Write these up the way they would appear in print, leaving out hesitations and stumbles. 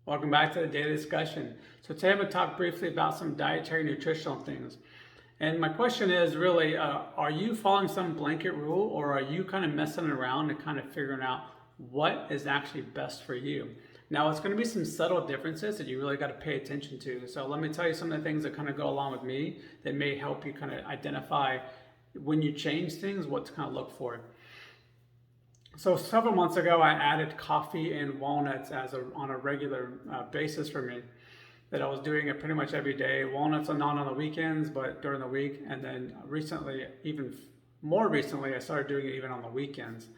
Welcome back to the daily discussion. So today I'm going to talk briefly about some dietary nutritional things. And my question is really, are you following some blanket rule, or are you kind of messing around and kind of figuring out what is actually best for you? Now, it's going to be some subtle differences that you really got to pay attention to. So let me tell you some of the things that kind of go along with me that may help you kind of identify when you change things, what to kind of look for. So several months ago, I added coffee and walnuts on a regular basis for me. That I was doing it pretty much every day. Walnuts are not on the weekends, but during the week. And then recently, even more recently, I started doing it even on the weekends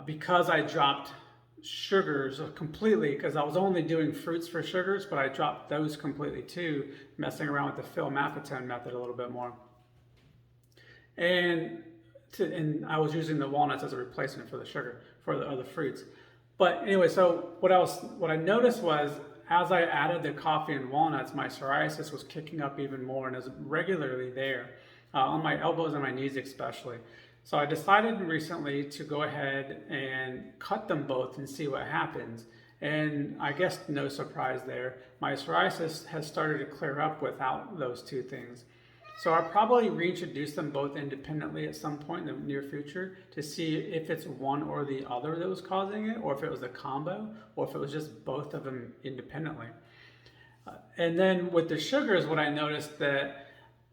because I dropped sugars completely. Because I was only doing fruits for sugars, but I dropped those completely too, messing around with the Phil Maffetone method a little bit more. And I was using the walnuts as a replacement for the sugar for the other fruits. But anyway, so what I noticed was as I added the coffee and walnuts, my psoriasis was kicking up even more and is regularly there on my elbows and my knees especially. So I decided recently to go ahead and cut them both and see what happens. And I guess no surprise there, my psoriasis has started to clear up without those two things. So I'll probably reintroduce them both independently at some point in the near future to see if it's one or the other that was causing it, or if it was a combo, or if it was just both of them independently. And then with the sugars, what I noticed that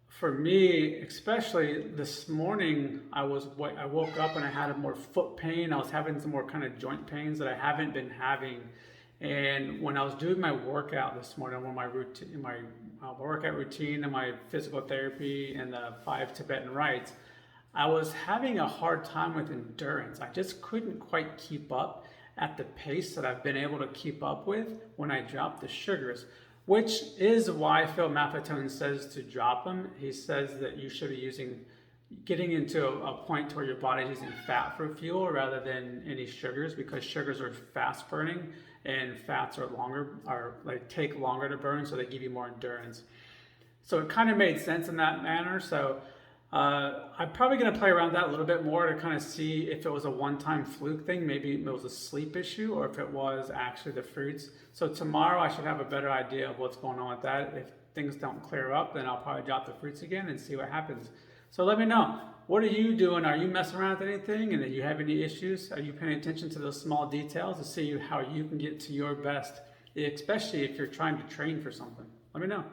for me, especially this morning, I woke up and I had a more foot pain. I was having some more kind of joint pains that I haven't been having. And when I was doing my workout this morning, my workout routine and my physical therapy and the 5 Tibetan rites, I was having a hard time with endurance. I just couldn't quite keep up at the pace that I've been able to keep up with when I dropped the sugars, which is why Phil Maffetone says to drop them. He says that you should be getting into a point where your body's using fat for fuel rather than any sugars, because sugars are fast burning and fats take longer to burn, so they give you more endurance. So it kind of made sense in that manner. So I'm probably going to play around that a little bit more to kind of see if it was a one-time fluke thing, maybe it was a sleep issue, or if it was actually the fruits. So tomorrow I should have a better idea of what's going on with that. If things don't clear up, then I'll probably drop the fruits again and see what happens. So let me know. What are you doing? Are you messing around with anything? And do you have any issues? Are you paying attention to those small details to see how you can get to your best, especially if you're trying to train for something? Let me know.